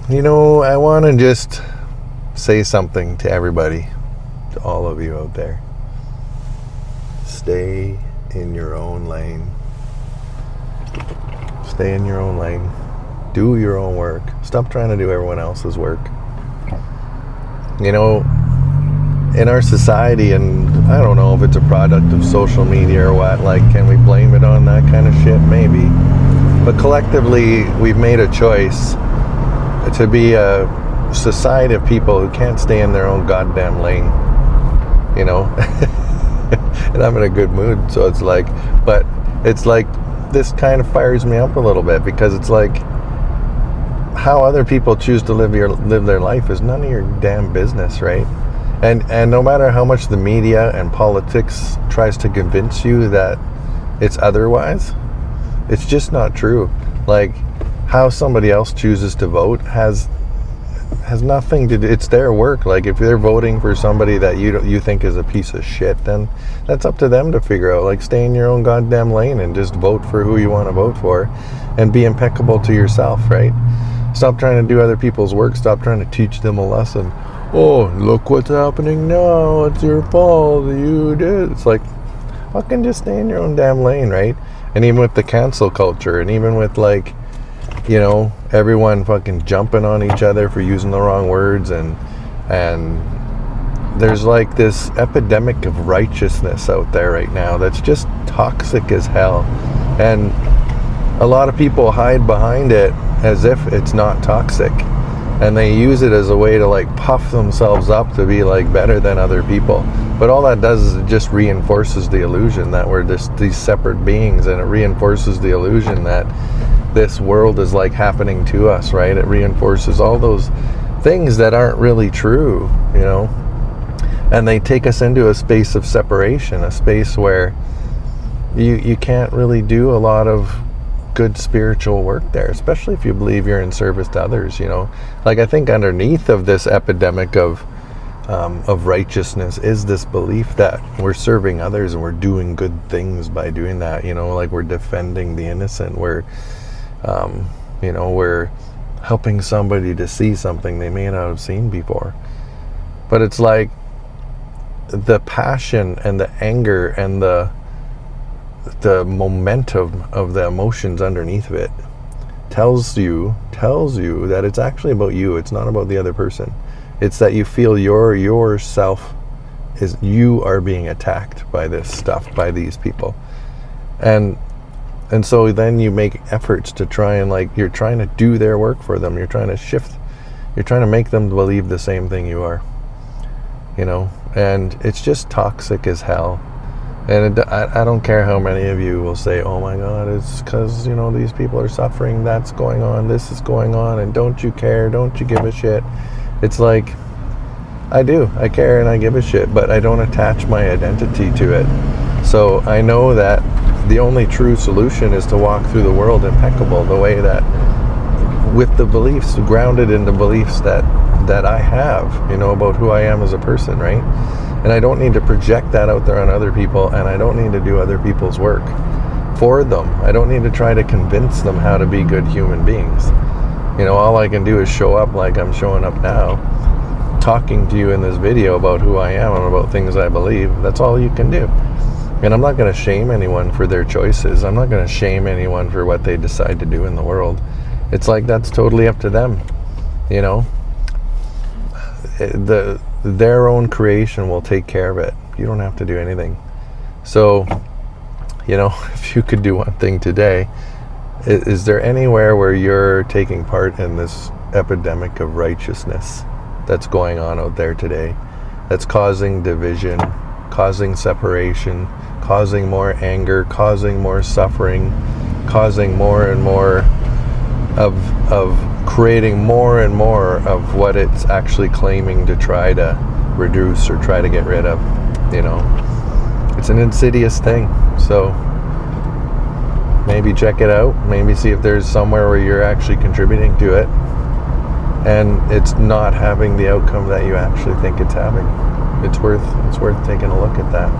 I want to just say something to everybody, to all of you out there. Stay in your own lane. Stay in your own lane. Do your own work. Stop trying to do everyone else's work. In our society, and I don't know if it's a product of social media or what, like, can we blame it on that kind of shit? Maybe. But collectively, we've made a choice to be a society of people who can't stay in their own goddamn lane. And I'm in a good mood, so it's like this kind of fires me up a little bit, because it's like, how other people choose to live their life is none of your damn business, right? And no matter how much the media and politics tries to convince you that it's otherwise, it's just not true. Like, how somebody else chooses to vote has nothing to do. It's their work. Like, if they're voting for somebody that you think is a piece of shit, then that's up to them to figure out. Like, stay in your own goddamn lane and just vote for who you want to vote for, and be impeccable to yourself, right? Stop trying to do other people's work. Stop trying to teach them a lesson. Oh, look what's happening now. It's your fault. You did. It's like, fucking just stay in your own damn lane, right? And even with the cancel culture, and even with, like, everyone fucking jumping on each other for using the wrong words, and there's like this epidemic of righteousness out there right now that's just toxic as hell. And a lot of people hide behind it as if it's not toxic, and they use it as a way to, like, puff themselves up to be, like, better than other people. But all that does is it just reinforces the illusion that we're just these separate beings, and it reinforces the illusion that this world is, like, happening to us, right? It reinforces all those things that aren't really true, and they take us into a space of separation, a space where you can't really do a lot of good spiritual work there, especially if you believe you're in service to others. Like, I think underneath of this epidemic of righteousness is this belief that we're serving others and we're doing good things by doing that. Like, we're defending the innocent. We're helping somebody to see something they may not have seen before. But it's like the passion and the anger and the momentum of the emotions underneath of it tells you that it's actually about you. It's not about the other person. It's that you feel yourself is, you are being attacked by this stuff, by these people. And so then you make efforts to try and, like, you're trying to do their work for them. You're trying to make them believe the same thing you are, and it's just toxic as hell. And I don't care how many of you will say, oh my God, it's because, these people are suffering, that's going on, this is going on, and don't you care, don't you give a shit. It's like, I do, I care and I give a shit, but I don't attach my identity to it. So I know that the only true solution is to walk through the world impeccable, the way that, with the beliefs, grounded in the beliefs that I have, about who I am as a person, right? And I don't need to project that out there on other people, and I don't need to do other people's work for them. I don't need to try to convince them how to be good human beings. All I can do is show up like I'm showing up now, talking to you in this video about who I am and about things I believe. That's all you can do. And I'm not going to shame anyone for their choices. I'm not going to shame anyone for what they decide to do in the world. It's like, that's totally up to them. Their own creation will take care of it. You don't have to do anything. So, if you could do one thing today, is there anywhere where you're taking part in this epidemic of righteousness that's going on out there today, that's causing division, causing separation, causing more anger, causing more suffering, causing more and more of creating more and more of what it's actually claiming to try to reduce or try to get rid of? It's an insidious thing. So maybe check it out. Maybe see if there's somewhere where you're actually contributing to it, and it's not having the outcome that you actually think it's having. It's worth taking a look at that.